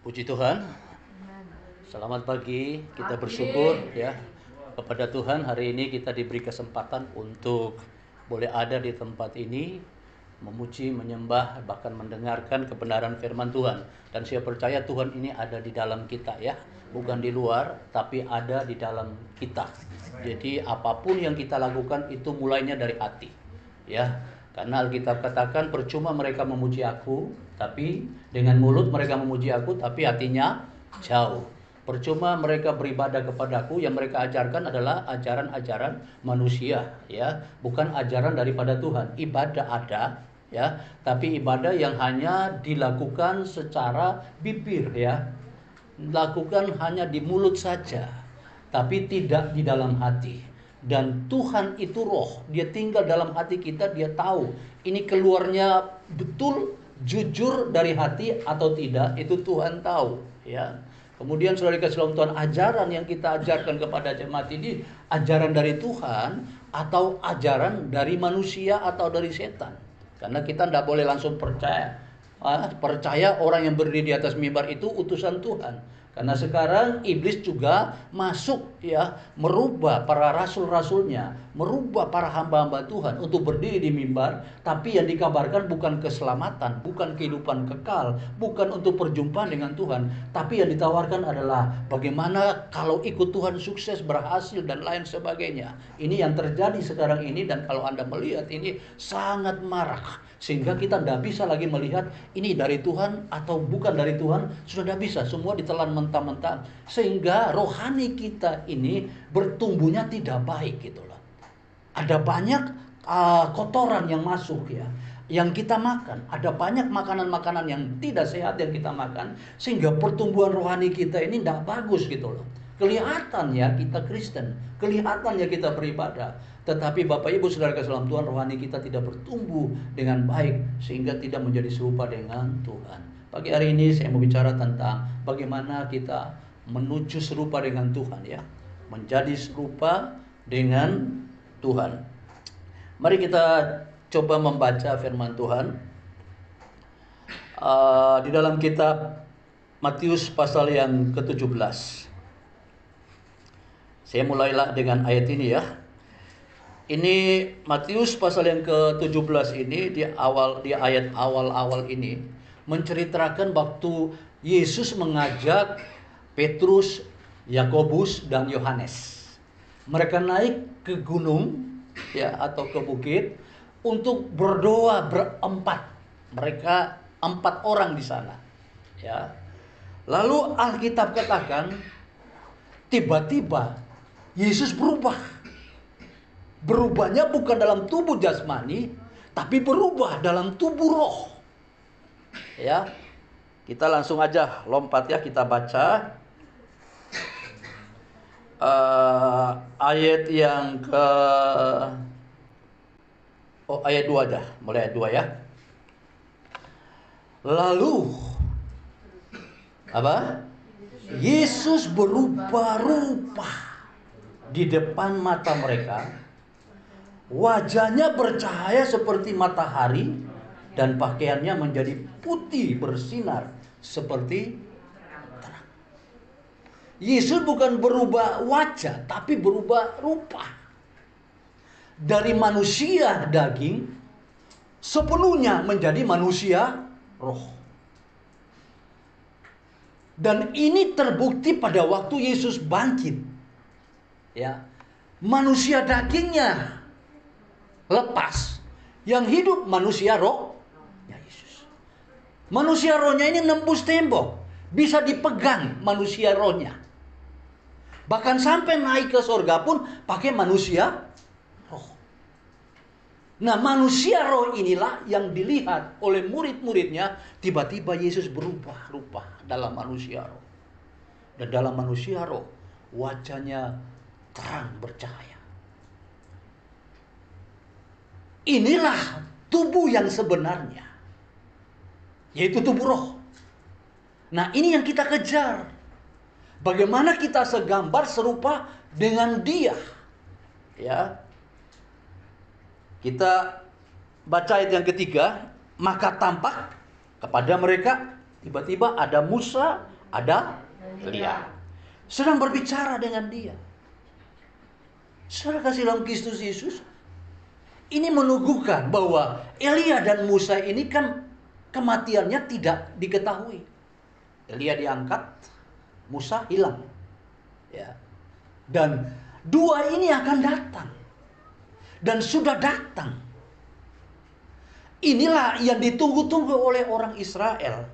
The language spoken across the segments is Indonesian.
Puji Tuhan, selamat pagi. Kita bersyukur ya kepada Tuhan, hari ini kita diberi kesempatan untuk boleh ada di tempat ini, memuji, menyembah, bahkan mendengarkan kebenaran firman Tuhan. Dan saya percaya Tuhan ini ada di dalam kita ya, bukan di luar, tapi ada di dalam kita. Jadi apapun yang kita lakukan itu mulainya dari hati ya. Karena Alkitab katakan percuma mereka memuji aku, tapi dengan mulut mereka memuji aku, tapi hatinya jauh. Percuma mereka beribadah kepadaku, yang mereka ajarkan adalah ajaran-ajaran manusia, ya, bukan ajaran daripada Tuhan. Ibadah ada, ya, tapi ibadah yang hanya dilakukan secara bibir, ya, lakukan hanya di mulut saja, tapi tidak di dalam hati. Dan Tuhan itu roh, dia tinggal dalam hati kita, dia tahu ini keluarnya betul jujur dari hati atau tidak, itu Tuhan tahu ya. Kemudian saudara dikasih dalam Tuhan, ajaran yang kita ajarkan kepada jemaat ini ajaran dari Tuhan atau ajaran dari manusia atau dari setan. Karena kita tidak boleh langsung percaya orang yang berdiri di atas mimbar itu utusan Tuhan. Karena sekarang iblis juga masuk ya, merubah para rasul-rasulnya, merubah para hamba-hamba Tuhan untuk berdiri di mimbar, tapi yang dikabarkan bukan keselamatan, bukan kehidupan kekal, bukan untuk perjumpaan dengan Tuhan, tapi yang ditawarkan adalah bagaimana kalau ikut Tuhan sukses, berhasil dan lain sebagainya. Ini yang terjadi sekarang ini, dan kalau Anda melihat ini sangat marak, sehingga kita tidak bisa lagi melihat ini dari Tuhan atau bukan dari Tuhan. Sudah tidak bisa, semua ditelan mentah-mentah, sehingga rohani kita ini bertumbuhnya tidak baik gitu loh. Ada banyak kotoran yang masuk ya, yang kita makan. Ada banyak makanan-makanan yang tidak sehat yang kita makan, sehingga pertumbuhan rohani kita ini tidak bagus gitu loh. Kelihatan ya kita Kristen, kelihatan ya kita beribadah, tetapi Bapak Ibu Saudara kasih dalam Tuhan, rohani kita tidak bertumbuh dengan baik, sehingga tidak menjadi serupa dengan Tuhan. Pagi hari ini saya mau bicara tentang bagaimana kita menuju serupa dengan Tuhan ya, menjadi serupa dengan Tuhan. Mari kita coba membaca firman Tuhan di dalam kitab Matius pasal yang ke-17. Saya mulailah dengan ayat ini ya. Ini Matius pasal yang ke-17 ini di ayat awal-awal ini menceritakan waktu Yesus mengajak Petrus, Yakobus dan Yohanes. Mereka naik ke gunung ya, atau ke bukit untuk berdoa berempat. Mereka 4 orang di sana ya. Lalu Alkitab katakan tiba-tiba Yesus berubah. Berubahnya bukan dalam tubuh jasmani, tapi berubah dalam tubuh roh. Ya. Kita langsung aja lompat ya, kita baca ayat yang ayat 2 aja, mulai ayat 2 ya. Lalu apa? Yesus berubah rupa di depan mata mereka. Wajahnya bercahaya seperti matahari dan pakaiannya menjadi putih bersinar seperti terang. Yesus bukan berubah wajah, tapi berubah rupa. Dari manusia daging sepenuhnya menjadi manusia roh. Dan ini terbukti pada waktu Yesus bangkit. Ya. Manusia dagingnya lepas, yang hidup manusia roh ya Yesus. Manusia rohnya ini nembus tembok, bisa dipegang manusia rohnya. Bahkan sampai naik ke surga pun pakai manusia roh. Nah, manusia roh inilah yang dilihat oleh murid-muridnya. Tiba-tiba Yesus berubah rupa dalam manusia roh. Dan dalam manusia roh wajahnya terang bercahaya. Inilah tubuh yang sebenarnya, yaitu tubuh roh. Nah, ini yang kita kejar. Bagaimana kita segambar serupa dengan Dia. Ya. Kita baca ayat yang ketiga. Maka tampak kepada mereka Tiba-tiba ada Musa, ada Elia. Sedang berbicara dengan dia. Saudara kasih dalam Kristus Yesus, ini menuguhkan bahwa Elia dan Musa ini kan kematiannya tidak diketahui. Elia diangkat, Musa hilang. Ya. Dan dua ini akan datang. Dan sudah datang. Inilah yang ditunggu-tunggu oleh orang Israel.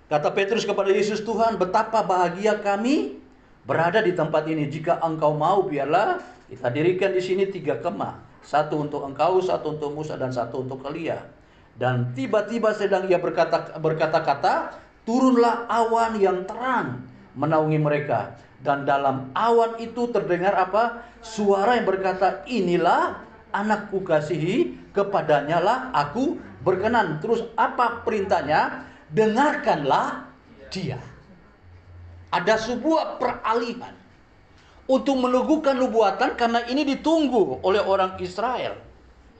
Kata Petrus kepada Yesus, Tuhan, betapa bahagia kami berada di tempat ini. Jika engkau mau, biarlah kita dirikan di sini 3 kemah. 1 untuk engkau, 1 untuk Musa, dan 1 untuk Elia. Dan tiba-tiba sedang ia berkata-kata, turunlah awan yang terang menaungi mereka. Dan dalam awan itu terdengar apa? Suara yang berkata, inilah anakku kasihi, kepadanya lah aku berkenan. Terus apa perintahnya? Dengarkanlah dia. Ada sebuah peralihan untuk meneguhkan nubuatan, karena ini ditunggu oleh orang Israel.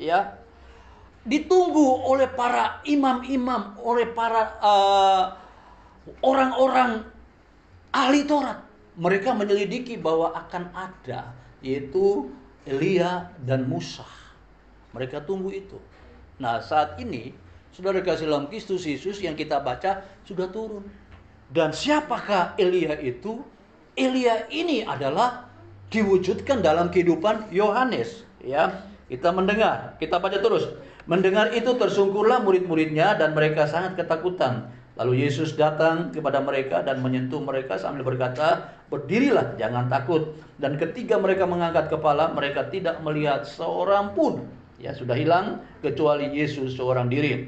Ya, ditunggu oleh para imam-imam, oleh para orang-orang ahli Taurat. Mereka menyelidiki bahwa akan ada, yaitu Elia dan Musa. Mereka tunggu itu. Nah, saat ini saudara kasih dalam Kristus Yesus yang kita baca sudah turun. Dan siapakah Elia itu? Elia ini adalah diwujudkan dalam kehidupan Yohanes. Ya, kita mendengar, kita baca terus. Mendengar itu tersungkurlah murid-muridnya dan mereka sangat ketakutan. Lalu Yesus datang kepada mereka dan menyentuh mereka sambil berkata, berdirilah, jangan takut. Dan ketika mereka mengangkat kepala, mereka tidak melihat seorang pun. Ya, sudah hilang kecuali Yesus seorang diri.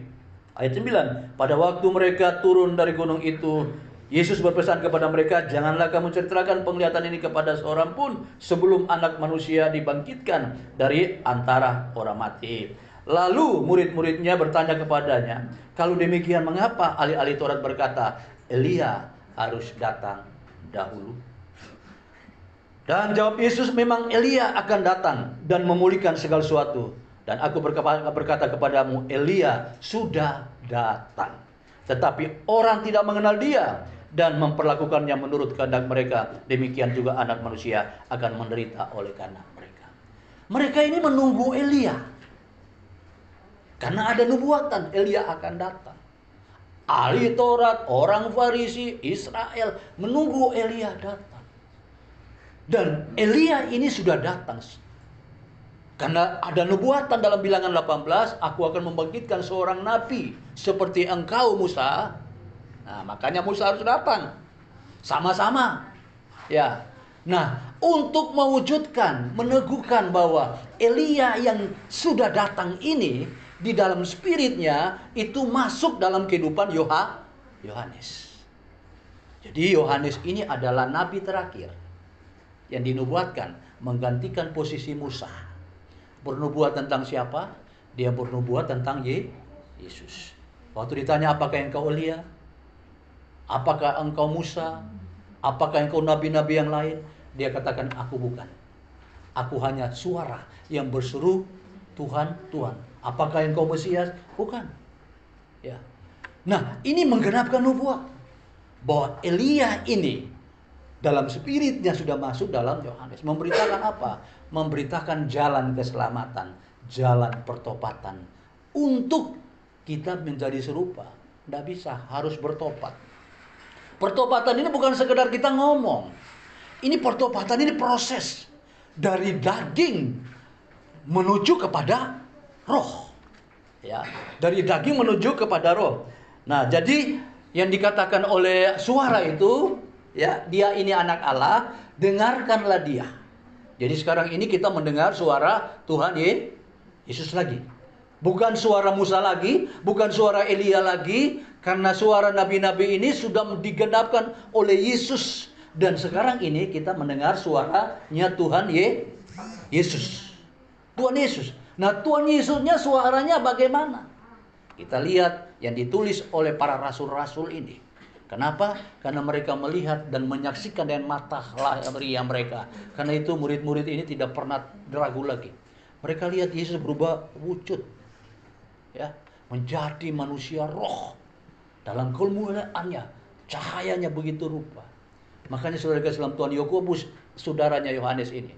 Ayat 9, pada waktu mereka turun dari gunung itu, Yesus berpesan kepada mereka, janganlah kamu ceritakan penglihatan ini kepada seorang pun sebelum anak manusia dibangkitkan dari antara orang mati. Lalu murid-muridnya bertanya kepadanya, kalau demikian mengapa ahli-ahli Taurat berkata, Elia harus datang dahulu? Dan jawab Yesus, memang Elia akan datang dan memulihkan segala sesuatu. Dan aku berkata kepadamu, Elia sudah datang. Tetapi orang tidak mengenal dia dan memperlakukannya menurut kehendak mereka. Demikian juga anak manusia akan menderita oleh karena mereka. Mereka ini menunggu Elia. Karena ada nubuatan, Elia akan datang. Ahli Taurat, orang Farisi, Israel menunggu Elia datang. Dan Elia ini sudah datang. Karena ada nubuatan dalam Bilangan 18, aku akan membangkitkan seorang nabi seperti engkau Musa. Nah, makanya Musa harus datang. Sama-sama. Ya. Nah, untuk mewujudkan, meneguhkan bahwa Elia yang sudah datang ini di dalam spiritnya itu masuk dalam kehidupan Yohanes. Jadi Yohanes ini adalah nabi terakhir yang dinubuatkan menggantikan posisi Musa. Bernubuat tentang siapa? Dia bernubuat tentang Yesus. Waktu ditanya apakah engkau Elia? Apakah engkau Musa? Apakah engkau nabi-nabi yang lain? Dia katakan, aku bukan. Aku hanya suara yang berseru, Tuhan, Tuhan. Apakah engkau Mesias? Bukan. Ya. Nah, ini menggenapkan nubuat bahwa Elia ini dalam spiritnya sudah masuk dalam Yohanes. Memberitakan apa? Memberitakan jalan keselamatan, jalan pertobatan. Untuk kita menjadi serupa. Tidak bisa, harus bertobat. Pertobatan ini bukan sekedar kita ngomong. Ini pertobatan, ini proses. Dari daging menuju kepada roh. Ya, dari daging menuju kepada roh. Nah, jadi yang dikatakan oleh suara itu, ya, dia ini anak Allah, dengarkanlah dia. Jadi sekarang ini kita mendengar suara Tuhan Yesus lagi. Bukan suara Musa lagi, bukan suara Elia lagi, karena suara nabi-nabi ini sudah digenapkan oleh Yesus. Dan sekarang ini kita mendengar suaranya Tuhan Yesus. Tuhan Yesus. Nah, Tuhan Yesusnya suaranya bagaimana? Kita lihat yang ditulis oleh para rasul-rasul ini. Kenapa? Karena mereka melihat dan menyaksikan dengan mata lahiriah mereka. Karena itu murid-murid ini tidak pernah ragu lagi. Mereka lihat Yesus berubah wujud. Ya, menjadi manusia roh. dalam kemuliaannya, cahayanya begitu rupa. Makanya saudara kasih dalam Tuhan, Yakobus, saudaranya Yohanes ini,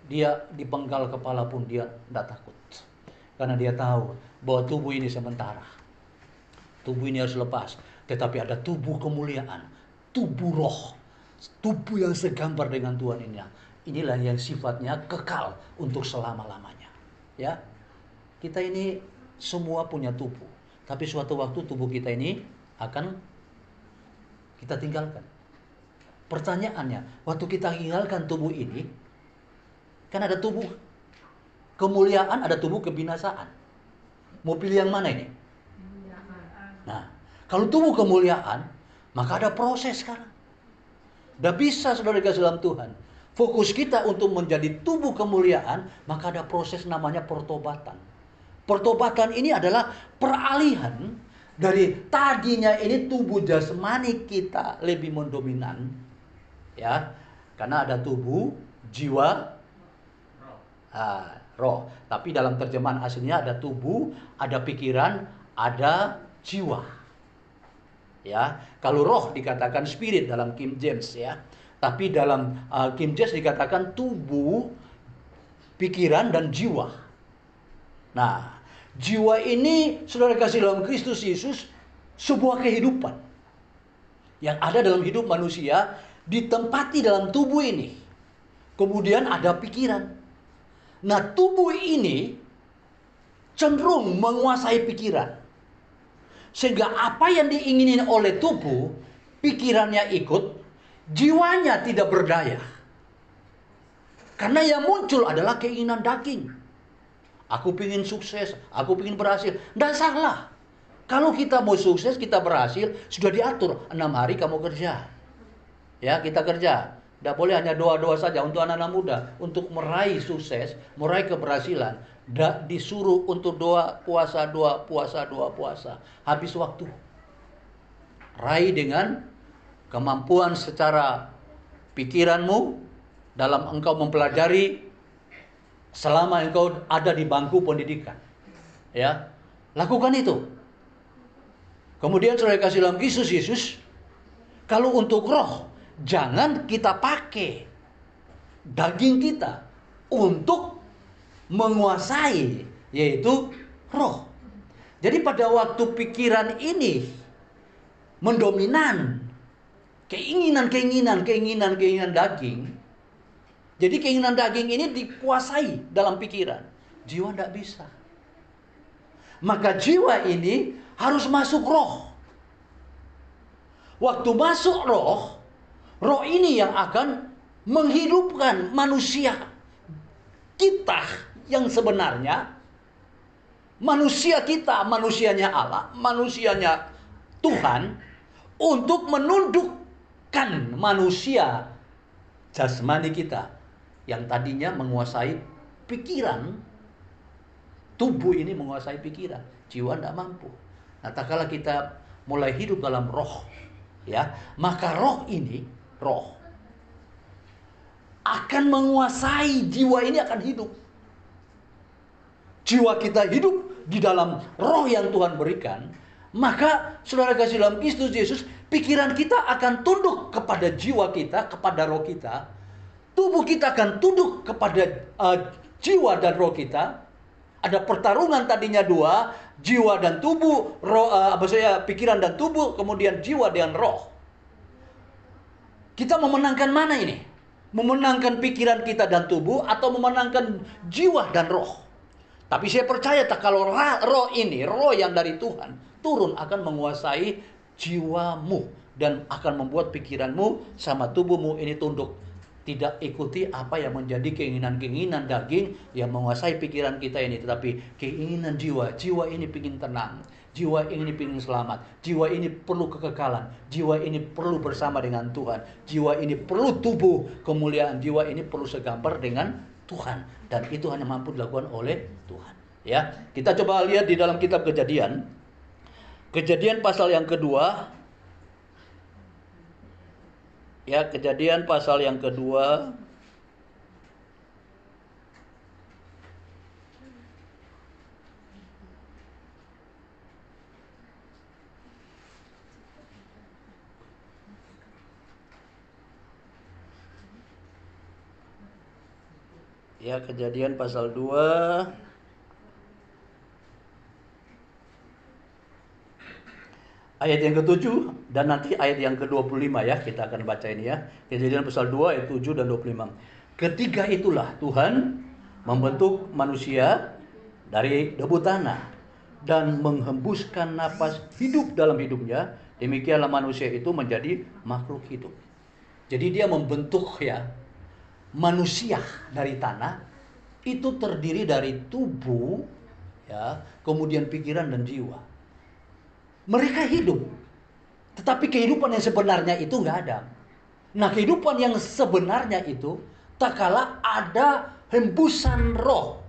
dia dipenggal kepala pun dia tidak takut. Karena dia tahu bahwa tubuh ini sementara. Tubuh ini harus lepas. Tetapi ada tubuh kemuliaan, tubuh roh, tubuh yang segambar dengan Tuhan ini. Inilah yang sifatnya kekal untuk selama-lamanya. Ya, kita ini semua punya tubuh, tapi suatu waktu tubuh kita ini akan kita tinggalkan. Pertanyaannya, waktu kita tinggalkan tubuh ini, kan ada tubuh kemuliaan, ada tubuh kebinasaan. Mau pilih yang mana ini? Nah, kalau tubuh kemuliaan, maka ada proses sekarang. Tidak bisa saudara kasih dalam Tuhan. Fokus kita untuk menjadi tubuh kemuliaan, maka ada proses namanya pertobatan. Pertobatan ini adalah peralihan dari tadinya ini tubuh jasmani kita lebih mendominan, ya, karena ada tubuh, jiwa, roh. Tapi dalam terjemahan aslinya ada tubuh, ada pikiran, ada jiwa. Ya, kalau roh dikatakan spirit dalam King James, ya. Tapi dalam King James dikatakan tubuh, pikiran dan jiwa. Nah, jiwa ini saudara kasih dalam Kristus Yesus sebuah kehidupan yang ada dalam hidup manusia ditempati dalam tubuh ini. Kemudian ada pikiran. Nah, tubuh ini cenderung menguasai pikiran. Sehingga apa yang diinginin oleh tubuh, pikirannya ikut, jiwanya tidak berdaya. Karena yang muncul adalah keinginan daging. Aku ingin sukses, aku ingin berhasil. Tidak salah. Kalau kita mau sukses, kita berhasil, sudah diatur. 6 hari kamu kerja. Ya, kita kerja. Tidak boleh hanya doa-doa saja untuk anak-anak muda. Untuk meraih sukses, meraih keberhasilan. Tidak disuruh untuk doa, puasa, doa, puasa, doa, puasa. Habis waktu. Raih dengan kemampuan secara pikiranmu dalam engkau mempelajari selama engkau ada di bangku pendidikan. Ya, lakukan itu. Kemudian saudara kasih dalam Kristus Yesus, kalau untuk roh, jangan kita pakai daging kita untuk menguasai, yaitu roh. Jadi pada waktu pikiran ini mendominan keinginan daging, jadi keinginan daging ini dikuasai dalam pikiran. Jiwa tidak bisa. Maka jiwa ini harus masuk roh. Waktu masuk roh, roh ini yang akan menghidupkan manusia kita yang sebenarnya. Manusia kita, manusianya Allah, manusianya Tuhan, untuk menundukkan manusia jasmani kita yang tadinya menguasai pikiran. Tubuh ini menguasai pikiran, jiwa tidak mampu. Nah, tak kala kita mulai hidup dalam roh, ya, maka roh ini, roh akan menguasai jiwa ini, akan hidup. Jiwa kita hidup di dalam roh yang Tuhan berikan, maka saudara kasih dalam Kristus Yesus, pikiran kita akan tunduk kepada jiwa kita, kepada roh kita. Tubuh kita akan tunduk kepada jiwa dan roh kita. Ada pertarungan tadinya dua, jiwa dan tubuh, roh, pikiran dan tubuh, kemudian jiwa dan roh. Kita memenangkan mana ini? Memenangkan pikiran kita dan tubuh atau memenangkan jiwa dan roh? Tapi saya percaya kalau roh ini, roh yang dari Tuhan, turun akan menguasai jiwamu dan akan membuat pikiranmu sama tubuhmu ini tunduk. Tidak ikuti apa yang menjadi keinginan-keinginan daging yang menguasai pikiran kita ini, tetapi keinginan jiwa. Jiwa ini ingin tenang, jiwa ini ingin selamat, jiwa ini perlu kekekalan, jiwa ini perlu bersama dengan Tuhan, jiwa ini perlu tubuh kemuliaan, jiwa ini perlu segambar dengan Tuhan, dan itu hanya mampu dilakukan oleh Tuhan. Ya, kita coba lihat di dalam kitab Kejadian, Kejadian pasal yang kedua. Ya, Kejadian pasal yang kedua. Ya, Kejadian pasal 2 ayat yang ke-7 dan nanti ayat yang ke-25 ya, kita akan baca ini ya. Kejadian pasal 2 ayat 7 dan 25. Ketiga itulah Tuhan membentuk manusia dari debu tanah dan menghembuskan napas hidup dalam hidupnya. Demikianlah manusia itu menjadi makhluk hidup. Jadi dia membentuk ya manusia dari tanah, itu terdiri dari tubuh ya, kemudian pikiran dan jiwa. Mereka hidup, tetapi kehidupan yang sebenarnya itu nggak ada. Nah, kehidupan yang sebenarnya itu tak kala ada hembusan roh,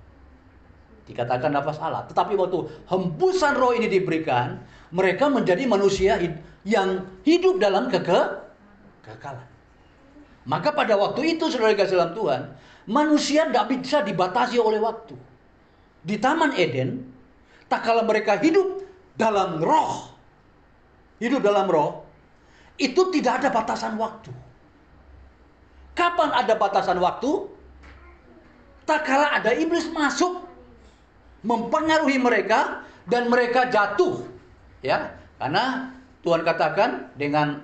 dikatakan nafas Allah. Tetapi waktu hembusan roh ini diberikan, mereka menjadi manusia yang hidup dalam kekekalan. Maka pada waktu itu, saudara kasih dalam Tuhan, manusia tidak bisa dibatasi oleh waktu. Di Taman Eden, tak kala mereka hidup dalam roh, itu tidak ada batasan waktu. Kapan ada batasan waktu? Tak kala ada iblis masuk, mempengaruhi mereka, dan mereka jatuh. Ya, karena Tuhan katakan dengan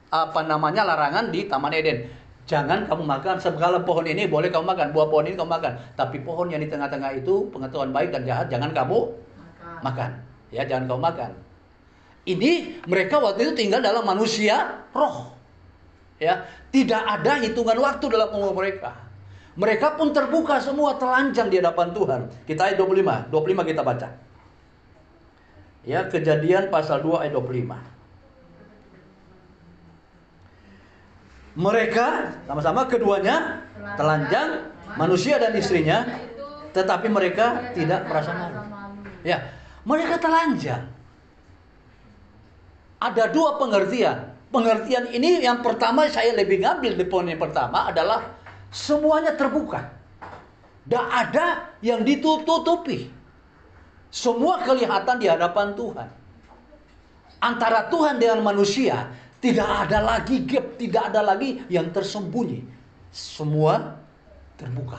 larangan di Taman Eden. Jangan kamu makan segala pohon ini, boleh kamu makan, buah pohon ini kamu makan, tapi pohon yang di tengah-tengah itu pengetahuan baik dan jahat jangan kamu makan. Ya, jangan kamu makan. Ini mereka waktu itu tinggal dalam manusia roh. Ya, tidak ada hitungan waktu dalam umur mereka. Mereka pun terbuka semua, telanjang di hadapan Tuhan. Kita ayat 25 kita baca. Ya, Kejadian pasal 2 ayat 25. Mereka sama-sama keduanya telanjang, manusia dan istrinya, tetapi mereka tidak merasa malu. Ya, mereka telanjang. Ada dua pengertian. Pengertian ini yang pertama saya lebih ngambil di poin yang pertama adalah semuanya terbuka. Tidak ada yang ditutupi. Semua kelihatan di hadapan Tuhan. Antara Tuhan dengan manusia tidak ada lagi gap, tidak ada lagi yang tersembunyi. Semua terbuka.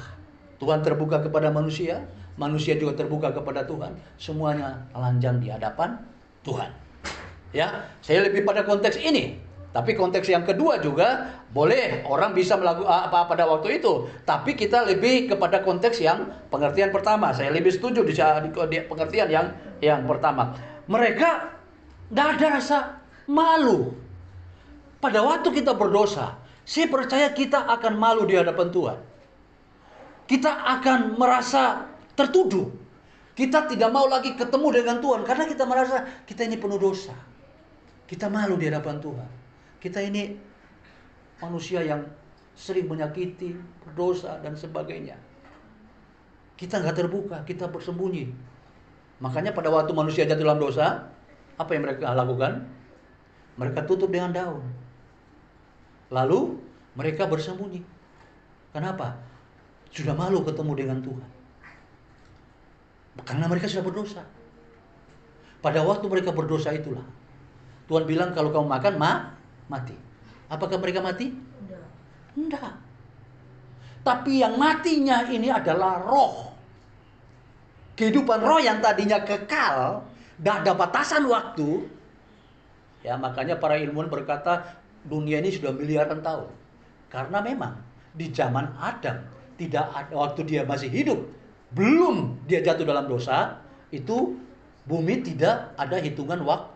Tuhan terbuka kepada manusia, manusia juga terbuka kepada Tuhan. Semuanya telanjang di hadapan Tuhan. Ya, saya lebih pada konteks ini. Tapi konteks yang kedua juga boleh orang bisa melakukan apa pada waktu itu. Tapi kita lebih kepada konteks yang pengertian pertama. Saya lebih setuju di pengertian yang pertama. Mereka tidak ada rasa malu. Pada waktu kita berdosa, saya percaya kita akan malu di hadapan Tuhan. Kita akan merasa tertuduh. Kita tidak mau lagi ketemu dengan Tuhan karena kita merasa kita ini penuh dosa. Kita malu di hadapan Tuhan. Kita ini manusia yang sering menyakiti, berdosa dan sebagainya. Kita nggak terbuka, kita bersembunyi. Makanya pada waktu manusia jatuh dalam dosa, apa yang mereka lakukan? Mereka tutup dengan daun. Lalu mereka bersembunyi. Kenapa? Sudah malu ketemu dengan Tuhan. Karena mereka sudah berdosa. Pada waktu mereka berdosa itulah Tuhan bilang kalau kamu makan mati. Apakah mereka mati? Tidak. Tapi yang matinya ini adalah roh. Kehidupan roh yang tadinya kekal, tidak ada batasan waktu. Ya, makanya para ilmuwan berkata dunia ini sudah miliaran tahun. Karena memang di zaman Adam tidak ada, waktu dia masih hidup, belum dia jatuh dalam dosa, itu bumi tidak ada hitungan waktu.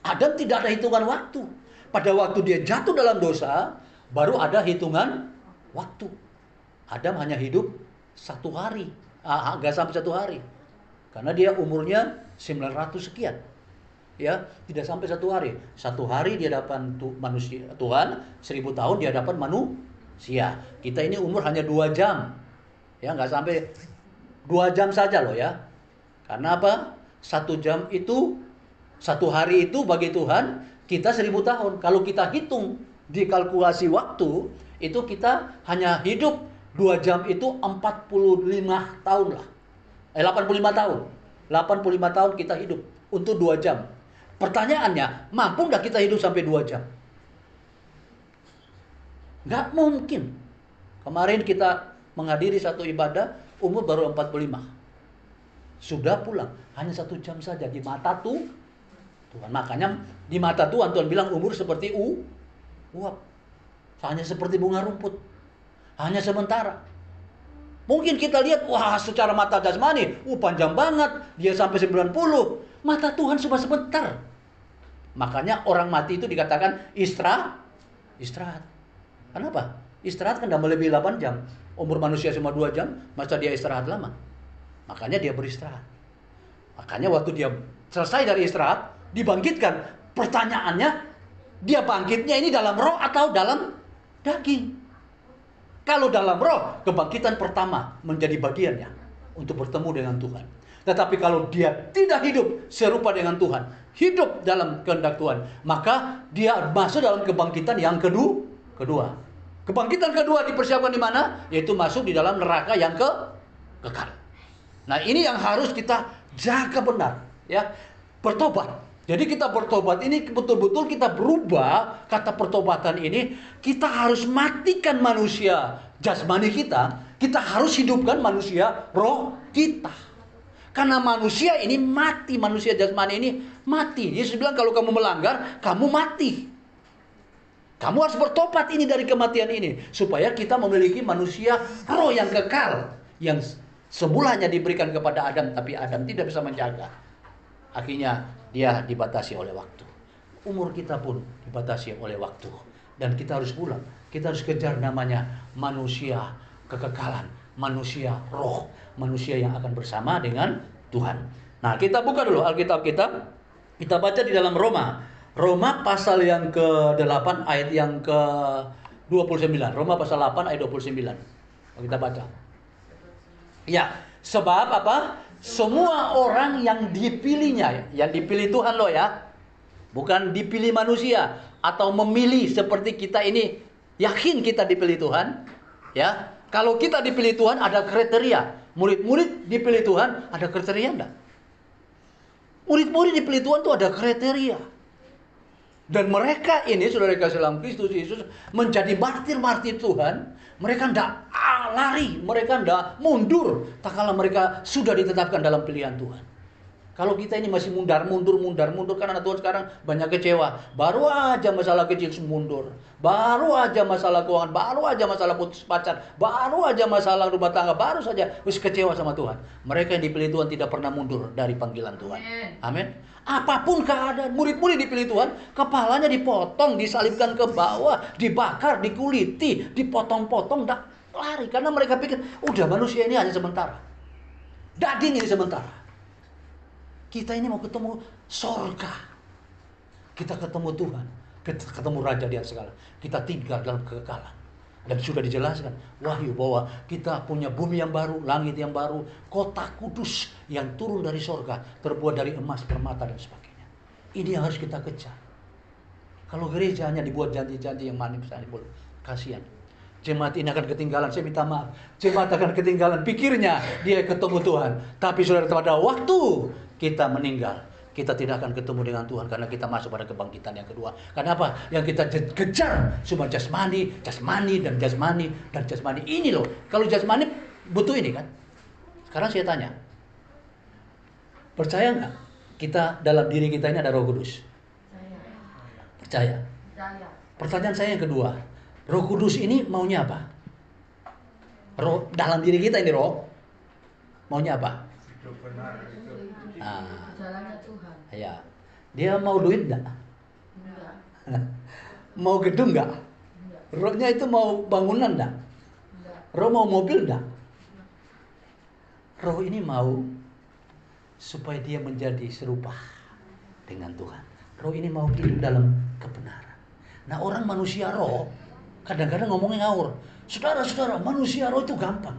Adam tidak ada hitungan waktu. Pada waktu dia jatuh dalam dosa, baru ada hitungan waktu. Adam hanya hidup 1 hari, nggak sampai 1 hari, karena dia umurnya 900 sekian. Ya, tidak sampai 1 hari. 1 hari di hadapan manusia Tuhan, 1000 tahun di hadapan manusia. Kita ini umur hanya 2 jam. Ya, nggak sampai 2 jam saja loh ya. Karena apa? 1 jam itu, 1 hari itu bagi Tuhan, kita 1000 tahun. Kalau kita hitung di kalkulasi waktu, itu kita hanya hidup 2 jam itu 45 tahun lah. 85 tahun. 85 tahun kita hidup untuk 2 jam. Pertanyaannya, mampu nggak kita hidup sampai 2 jam? Nggak mungkin. Kemarin kita menghadiri satu ibadah, umur baru 45. Sudah pulang, hanya 1 jam saja di mata Tuhan. Makanya di mata Tuhan, Tuhan bilang umur seperti uap. Hanya seperti bunga rumput. Hanya sementara. Mungkin kita lihat, wah secara mata jasmani, panjang banget, dia sampai 90. Mata Tuhan cuma sebentar. Makanya orang mati itu dikatakan istirahat. Kenapa? Istirahat kan tidak melebihi 8 jam. Umur manusia cuma 2 jam, masa dia istirahat lama? Makanya dia beristirahat. Makanya waktu dia selesai dari istirahat, dibangkitkan. Pertanyaannya, dia bangkitnya ini dalam roh atau dalam daging? Kalau dalam roh, kebangkitan pertama menjadi bagiannya untuk bertemu dengan Tuhan. Tetapi kalau dia tidak hidup serupa dengan Tuhan, hidup dalam kehendak Tuhan, maka dia masuk dalam kebangkitan yang kedua. Kebangkitan kedua dipersiapkan di mana? Yaitu masuk di dalam neraka yang kekal. Nah, ini yang harus kita jaga benar, ya. Bertobat. Jadi kita bertobat ini betul-betul kita berubah. Kata pertobatan ini, kita harus matikan manusia jasmani kita. Kita harus hidupkan manusia roh kita. Karena manusia ini mati, manusia jasmani ini mati. Yesus bilang kalau kamu melanggar, kamu mati. Kamu harus bertobat ini dari kematian ini, supaya kita memiliki manusia roh yang kekal, yang semulanya diberikan kepada Adam, tapi Adam tidak bisa menjaga. Akhirnya dia dibatasi oleh waktu. Umur kita pun dibatasi oleh waktu. Dan kita harus pulang. Kita harus kejar namanya manusia kekekalan, manusia roh, manusia yang akan bersama dengan Tuhan. Nah, kita buka dulu Alkitab kita. Kita baca di dalam Roma pasal yang ke-8 ayat yang ke-29. Roma pasal 8 ayat 29. Kita baca. Ya, sebab apa? Semua orang yang dipilihnya, yang dipilih Tuhan loh ya. Bukan dipilih manusia atau memilih seperti kita ini yakin kita dipilih Tuhan, ya. Kalau kita dipilih Tuhan ada kriteria. Murid-murid dipilih Tuhan ada kriteria enggak? Murid-murid dipilih Tuhan itu ada kriteria. Dan mereka ini, saudara kasih dalam Kristus Yesus, menjadi martir-martir Tuhan. Mereka tidak lari, mereka tidak mundur. Tak kala mereka sudah ditetapkan dalam pilihan Tuhan. Kalau kita ini masih mundur, karena Tuhan sekarang banyak kecewa. Baru aja masalah kecil mundur. Baru aja masalah keuangan, baru aja masalah putus pacar, baru aja masalah rumah tangga, baru saja wis kecewa sama Tuhan. Mereka yang dipilih Tuhan tidak pernah mundur dari panggilan Tuhan. Amin. Apapun keadaan, murid-murid dipilih Tuhan, kepalanya dipotong, disalibkan ke bawah, dibakar, dikuliti, dipotong-potong, tak lari. Karena mereka pikir, udah manusia ini hanya sementara. Daging ini sementara. Kita ini mau ketemu sorga. Kita ketemu Tuhan. Kita ketemu Raja di atas segala. Kita tinggal dalam kekekalan. Dan sudah dijelaskan Wahyu bahwa kita punya bumi yang baru, langit yang baru, kota kudus yang turun dari sorga, terbuat dari emas, permata dan sebagainya. Ini yang harus kita kejar. Kalau gereja hanya dibuat janji-janji yang manis, kasihan. Jemaat ini akan ketinggalan, saya minta maaf. Jemaat akan ketinggalan pikirnya dia ketemu Tuhan. Tapi saudara, pada waktu kita meninggal, kita tidak akan ketemu dengan Tuhan karena kita masuk pada kebangkitan yang kedua. Karena apa? Yang kita kejar cuma jasmani. Ini loh. Kalau jasmani butuh ini kan. Sekarang saya tanya. Percaya nggak? Kita dalam diri kita ini ada Roh Kudus? Percaya. Pertanyaan saya yang kedua. Roh Kudus ini maunya apa? Roh dalam diri kita ini roh maunya apa? Nah, ya, dia mau duit enggak? Mau gedung enggak? Rohnya itu mau bangunan enggak? Roh mau mobil enggak? Roh ini mau supaya dia menjadi serupa dengan Tuhan. Roh ini mau hidup dalam kebenaran. Nah, orang manusia roh kadang-kadang ngomongnya ngawur. Saudara-saudara, manusia roh itu gampang.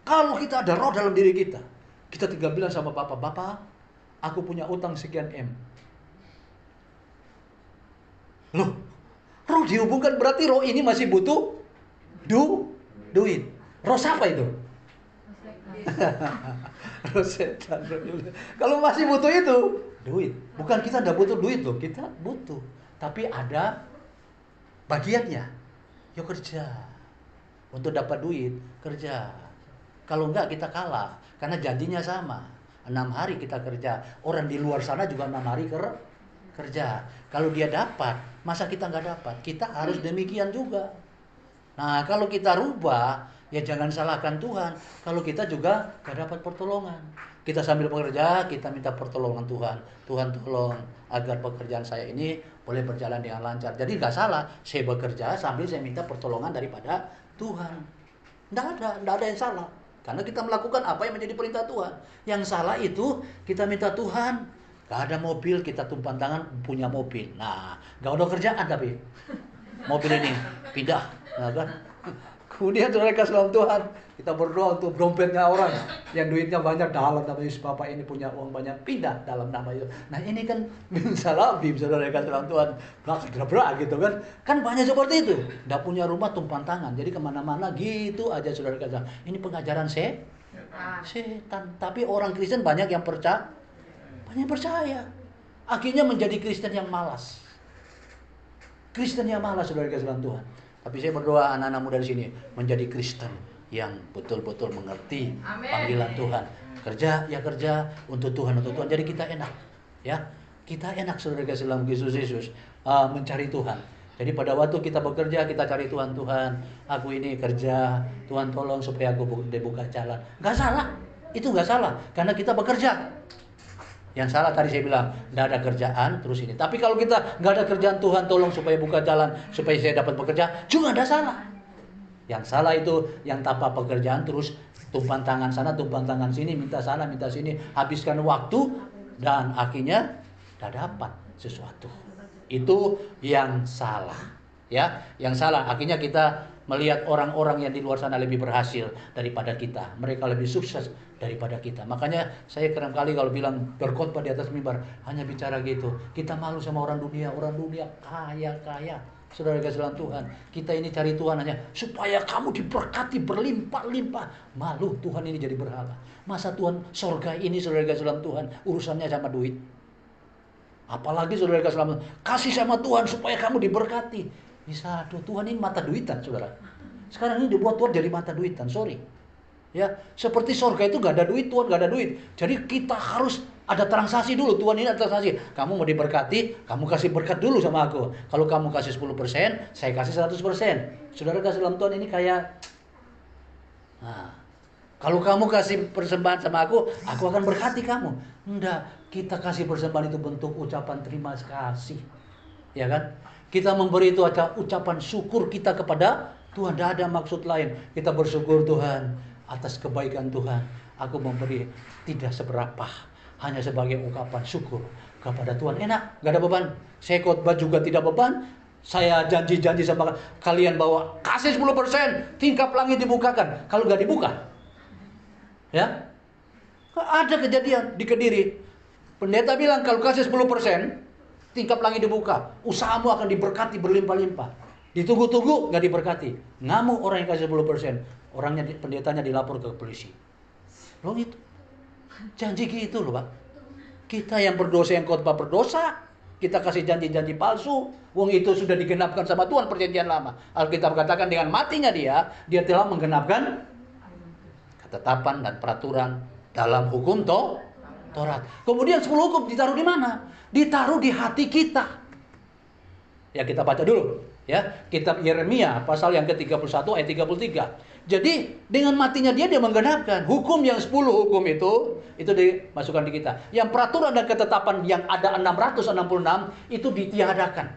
Kalau kita ada roh dalam diri kita, kita tinggal bilang sama Bapak, Bapak, aku punya utang sekian M. Loh, roh dihubungkan berarti roh ini masih butuh duit. Roh siapa itu? Roh setan. Kalau masih butuh itu, duit. Bukan kita tidak butuh duit loh, kita butuh. Tapi ada bagiannya. Yuk kerja. untuk dapat duit, kerja. Kalau enggak kita kalah, karena janjinya sama. 6 hari kita kerja. Orang di luar sana juga 6 hari kerja. Kalau dia dapat, masa kita nggak dapat? Kita harus demikian juga. Nah, kalau kita rubah, ya jangan salahkan Tuhan. Kalau kita juga nggak dapat pertolongan. Kita sambil bekerja, kita minta pertolongan Tuhan. Tuhan tolong agar pekerjaan saya ini boleh berjalan dengan lancar. Jadi nggak salah, saya bekerja sambil saya minta pertolongan daripada Tuhan. Nggak ada yang salah. Karena kita melakukan apa yang menjadi perintah Tuhan. Yang salah itu kita minta Tuhan, gak ada mobil, kita tumpang tangan punya mobil. Nah, gak ada kerjaan tapi mobil ini pindah, nah kan? Kemudian saudara kasih dalam Tuhan, kita berdoa untuk dompetnya orang yang duitnya banyak, dalam nama Yesus, Bapak ini punya uang banyak, pindah dalam nama Yesus. Nah ini kan salah bim, saudara kasih dalam Tuhan, berak gitu kan? Kan banyak seperti itu, nggak punya rumah tumpang tangan, jadi kemana-mana gitu aja saudara kasih. Ini pengajaran setan. Tapi orang Kristen banyak yang percaya, akhirnya menjadi Kristen yang malas. Saudara kasih dalam Tuhan. Tapi saya berdoa anak-anak muda di sini menjadi Kristen yang betul-betul mengerti panggilan Tuhan. Kerja untuk Tuhan. Jadi kita enak, ya. Kita enak saudara kasih dalam Yesus mencari Tuhan. Jadi pada waktu kita bekerja, kita cari Tuhan. Aku ini kerja, Tuhan tolong supaya aku dibuka jalan. Gak salah, itu gak salah, karena kita bekerja. Yang salah tadi saya bilang, nggak ada kerjaan, terus ini. Tapi kalau kita nggak ada kerjaan, Tuhan tolong supaya buka jalan, supaya saya dapat bekerja, juga ada salah. Yang salah itu yang tanpa pekerjaan, terus tumpang tangan sana, tumpang tangan sini, minta sana, minta sini, habiskan waktu, dan akhirnya nggak dapat sesuatu. Itu yang salah. Ya, yang salah. Akhirnya kita melihat orang-orang yang di luar sana lebih berhasil daripada kita. Mereka lebih sukses daripada kita. Makanya saya kerap kali kalau bilang berkhotbah di atas mimbar hanya bicara gitu. Kita malu sama orang dunia kaya. Saudara kasih dalam Tuhan, kita ini cari Tuhan hanya supaya kamu diberkati berlimpah-limpah. Malu Tuhan ini jadi berhala. Masa Tuhan sorga ini saudara kasih dalam Tuhan urusannya sama duit? Apalagi saudara kasih dalam Tuhan, kasih sama Tuhan supaya kamu diberkati. Bisa, Tuhan ini mata duitan, saudara. Sekarang ini dibuat Tuhan jadi mata duitan, sorry. Ya, seperti sorga itu gak ada duit, Tuhan gak ada duit. Jadi kita harus ada transaksi dulu. Tuhan ini ada transaksi. Kamu mau diberkati, kamu kasih berkat dulu sama aku. Kalau kamu kasih 10%, saya kasih 100%. Saudara kasih dalam Tuhan ini kayak, nah, kalau kamu kasih persembahan sama aku akan berkati kamu. Enggak, kita kasih persembahan itu bentuk ucapan terima kasih. Ya kan? Kita memberi itu ucapan syukur kita kepada Tuhan. Tidak ada maksud lain. Kita bersyukur Tuhan atas kebaikan Tuhan. Aku memberi tidak seberapa, hanya sebagai ungkapan syukur kepada Tuhan. Enak, gak ada beban. Saya khotbah juga tidak beban. Saya janji sama kalian bahwa kasih 10%, tingkap langit dibukakan. Kalau gak dibuka, ya, ada kejadian di Kediri. Pendeta bilang kalau kasih 10%, tingkap langit dibuka, usahamu akan diberkati berlimpah-limpah. Ditunggu-tunggu nggak diberkati, ngamuk orang yang kasih 10%, orangnya pendetanya dilapor ke polisi. Loh itu janji gitu loh Pak. Kita yang berdosa, yang khotbah berdosa, kita kasih janji-janji palsu. Wong itu sudah digenapkan sama Tuhan perjanjian lama. Alkitab katakan dengan matinya dia telah menggenapkan ketetapan dan peraturan dalam hukum Taurat. Kemudian 10 hukum ditaruh di mana? Ditaruh di hati kita. Ya kita baca dulu. Ya, kitab Yeremia pasal yang ke-31 ayat 33. Jadi dengan matinya dia menggenapkan hukum yang 10 hukum itu dimasukkan di kita. Yang peraturan dan ketetapan yang ada 666 itu ditiadakan,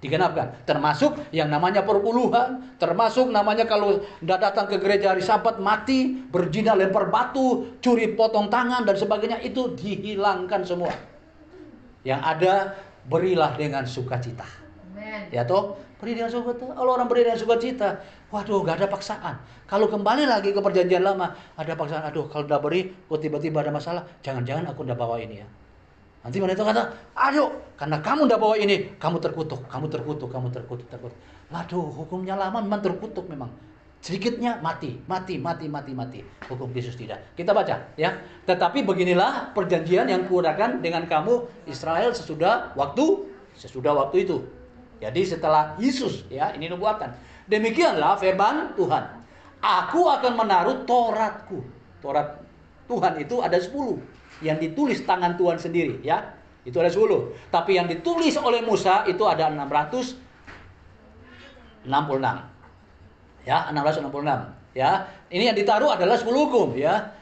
digenapkan. Termasuk yang namanya perpuluhan, termasuk namanya kalau tidak datang ke gereja hari Sabat mati, berzina, lempar batu, curi potong tangan dan sebagainya, itu dihilangkan semua. Yang ada berilah dengan sukacita. Ya toh, beri dengan sukacita. Kalau orang beri dengan sukacita, waduh, gak ada paksaan. Kalau kembali lagi ke perjanjian lama, ada paksaan. Aduh, kalau udah beri, kok tiba-tiba ada masalah, jangan-jangan aku udah bawa ini ya. Nanti pendeta kata, ayo, karena kamu udah bawa ini, kamu terkutuk. Waduh, hukumnya lama memang terkutuk memang. Sedikitnya mati. Hukum Yesus tidak. Kita baca ya. Tetapi beginilah perjanjian yang kuadakan dengan kamu Israel sesudah waktu itu. Jadi setelah Yesus, ya, ini nubuatan. Demikianlah firman Tuhan. Aku akan menaruh Tauratku. Taurat Tuhan itu ada 10 yang ditulis tangan Tuhan sendiri, ya. Itu ada 10. Tapi yang ditulis oleh Musa itu ada 666. Ya, 666. Ya, ini yang ditaruh adalah 10 hukum, ya.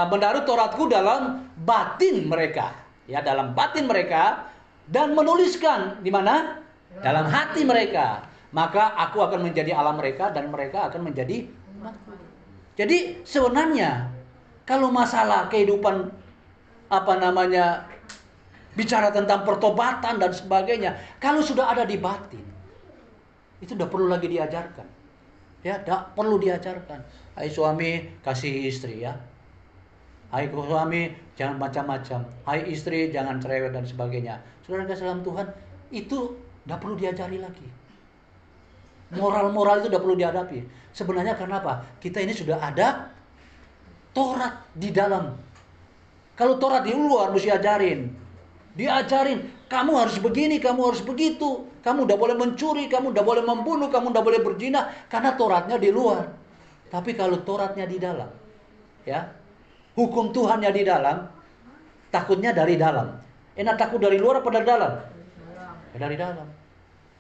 Menaruh Tauratku dalam batin mereka, ya, dalam batin mereka, dan menuliskan di mana? Dalam hati mereka. Maka aku akan menjadi Allah mereka dan mereka akan menjadi umatku. Jadi sebenarnya kalau masalah kehidupan bicara tentang pertobatan dan sebagainya, kalau sudah ada di batin, itu tidak perlu lagi diajarkan. Ya, tidak perlu diajarkan. Hai suami, kasih istri, ya. Hai suami, jangan macam-macam. Hai istri, jangan cerewet dan sebagainya. Saudara kasih dalam Tuhan, itu tidak perlu diajari lagi. Moral-moral itu tidak perlu dihadapi. Sebenarnya karena apa? Kita ini sudah ada Taurat di dalam. Kalau Taurat di luar mesti diajarin. Kamu harus begini, kamu harus begitu. Kamu tidak boleh mencuri, kamu tidak boleh membunuh, kamu tidak boleh berzina, karena Tauratnya di luar. Tapi kalau Tauratnya di dalam, ya, hukum Tuhannya di dalam, takutnya dari dalam. Enak takut dari luar apa dari dalam? Dari dalam.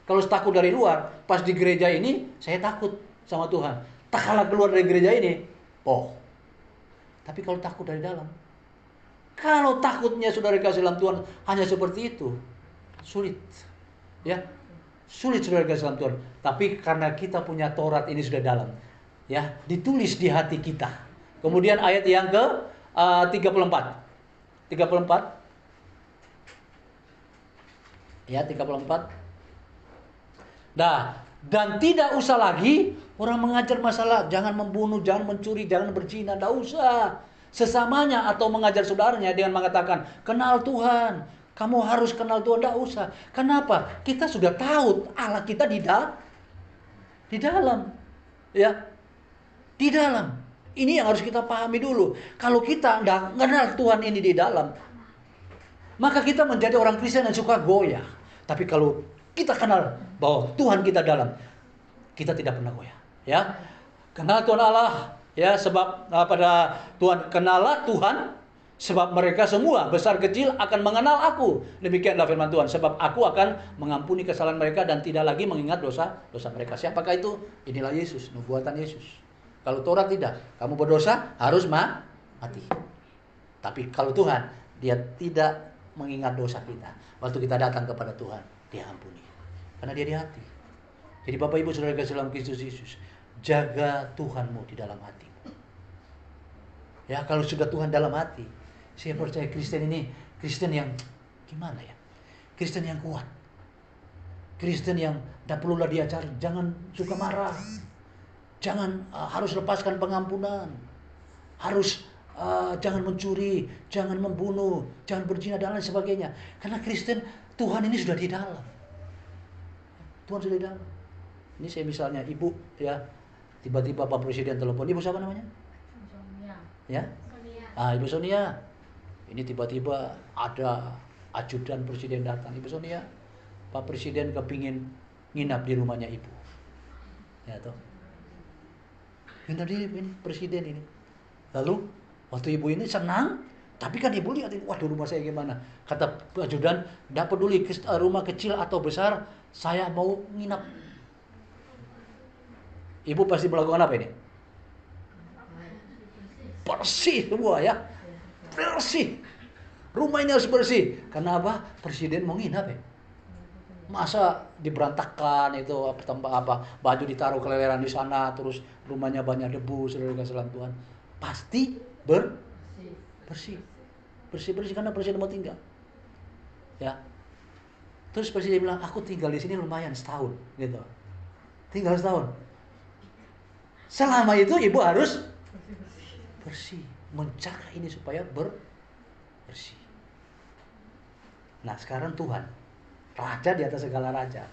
Kalau takut dari luar, pas di gereja ini saya takut sama Tuhan. Tak kalah keluar dari gereja ini, Tapi kalau takut dari dalam, kalau takutnya saudara kasih dalam Tuhan hanya seperti itu, sulit, ya, sulit saudara kasih dalam Tuhan. Tapi karena kita punya Taurat ini sudah dalam, ya, ditulis di hati kita. Kemudian ayat yang ke 34, ya, 34. Nah, dan tidak usah lagi orang mengajar masalah jangan membunuh, jangan mencuri, jangan berzina, tidak usah. Sesamanya atau mengajar saudaranya dengan mengatakan, kenal Tuhan, kamu harus kenal Tuhan, tidak usah. Kenapa? Kita sudah tahu Allah kita di dalam. Ya, di dalam. Ini yang harus kita pahami dulu. Kalau kita tidak kenal Tuhan ini di dalam, maka kita menjadi orang Kristen yang suka goyah. Tapi kalau kita kenal bahwa Tuhan kita dalam, kita tidak pernah goyah, ya. Kenal Tuhan Allah, ya, sebab pada Tuhan, kenallah Tuhan, sebab mereka semua besar kecil akan mengenal aku. Demikianlah firman Tuhan, sebab aku akan mengampuni kesalahan mereka dan tidak lagi mengingat dosa mereka. Siapakah itu? Inilah Yesus, nubuatan Yesus. Kalau Taurat tidak, kamu berdosa harus mati. Tapi kalau Tuhan, dia tidak mengingat dosa kita. Waktu kita datang kepada Tuhan, dia ampuni. Karena dia di hati. Jadi Bapak Ibu Saudara kasih dalam Kristus Yesus, jaga Tuhanmu di dalam hatimu. Ya, kalau sudah Tuhan dalam hati, saya percaya Kristen ini Kristen yang gimana ya? Kristen yang kuat. Kristen yang tidak perlulah diajari, jangan suka marah. Jangan harus lepaskan pengampunan. Harus jangan mencuri, jangan membunuh, jangan berzina dan lain sebagainya. Karena Kristen, Tuhan ini sudah di dalam. Tuhan sudah di dalam. Ini saya misalnya ibu, ya, tiba-tiba Pak Presiden telepon, ibu siapa namanya? Sonia. Ya? Sonia. Ibu Sonia. Ini tiba-tiba ada ajudan presiden datang. Ibu Sonia, Pak Presiden kepingin nginap di rumahnya ibu. Ya toh. Nginap di presiden ini. Lalu waktu ibu ini senang, tapi kan ibu lihat, waduh rumah saya gimana. Kata ajudan, tidak peduli rumah kecil atau besar, saya mau nginap. Ibu pasti melakukan apa ini? Bersih semua, ya. Bersih. Rumah ini harus bersih. Karena apa? Presiden mau nginap, ya. Masa diberantakan itu baju ditaruh keleleran di sana, terus rumahnya banyak debu, saudara kasih dalam Tuhan. Pasti bersih karena presiden mau tinggal, ya. Terus presiden bilang, aku tinggal di sini lumayan setahun, gitu. Tinggal setahun. Selama itu ibu harus bersih, menjaga ini supaya bersih. Nah sekarang Tuhan, Raja di atas segala raja,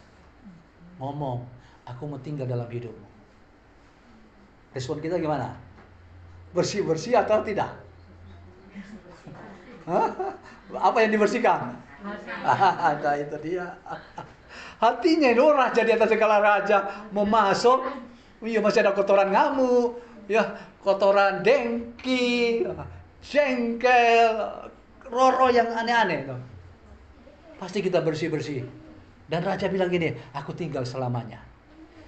ngomong, aku mau tinggal dalam hidupmu. Respon kita gimana? Bersih atau tidak? Apa yang dibersihkan? Nah itu dia. Hatinya itu Raja di atas segala raja mau masuk, Iya, masih ada kotoran ngamuk, ya, kotoran dengki, jengkel, roh-roh yang aneh-aneh tuh. Pasti kita bersih-bersih. Dan raja bilang gini, aku tinggal selamanya.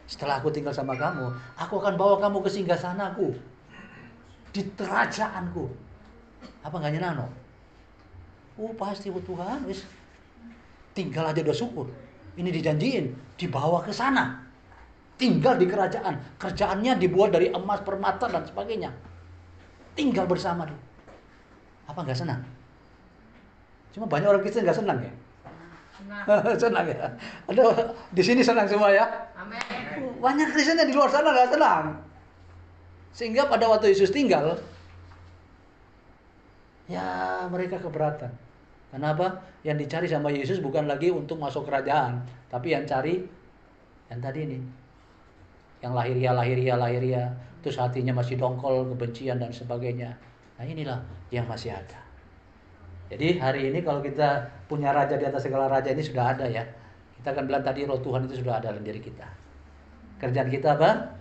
Setelah aku tinggal sama kamu, aku akan bawa kamu ke singgasanaku, di kerajaanku. Apa nggak nyenano? Pasti Tuhan, wis tinggal aja udah syukur. Ini dijanjiin, dibawa ke sana. Tinggal di kerajaan. Kerajaannya dibuat dari emas, permata, dan sebagainya. Tinggal bersama dia. Apa nggak senang? Cuma banyak orang Kristen nggak senang ya. Senang ya. Ada di sini senang semua ya. Amin. Banyak Kristen yang di luar sana nggak senang. Sehingga pada waktu Yesus tinggal, ya mereka keberatan. Kenapa? Yang dicari sama Yesus bukan lagi untuk masuk kerajaan, tapi yang cari yang tadi ini, yang lahiriah, terus hatinya masih dongkol, kebencian dan sebagainya. Nah inilah yang masih ada. Jadi hari ini kalau kita punya raja di atas segala raja, ini sudah ada ya. Kita akan bilang tadi roh Tuhan itu sudah ada dalam diri kita. Kerjaan kita apa?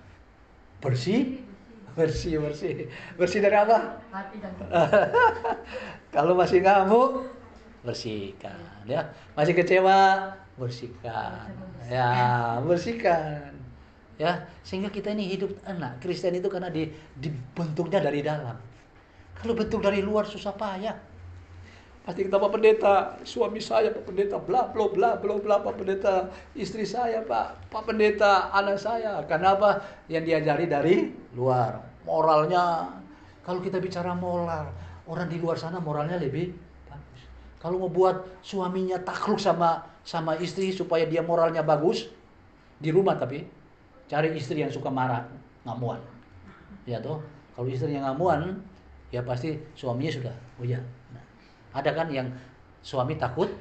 Bersih dari apa? Hati dan Kalau masih ngamuk, bersihkan ya. Masih kecewa, bersihkan. Ya, bersihkan. Ya, sehingga kita ini hidup enak. Kristen itu karena dibentuknya dari dalam. Kalau bentuk dari luar susah payah. Pasti kita Pak Pendeta, suami saya Pak Pendeta, bla bla bla bla bla Pak Pendeta, istri saya Pak Pendeta, anak saya. Kenapa? Yang diajari dari luar. Moralnya, kalau kita bicara moral, orang di luar sana moralnya lebih bagus. Kalau mau buat suaminya takluk sama istri supaya dia moralnya bagus di rumah, tapi cari istri yang suka marah, ngamuan. Ya toh, kalau istri yang ngamuan, ya pasti suaminya sudah, oh ya. Ada kan yang suami takut?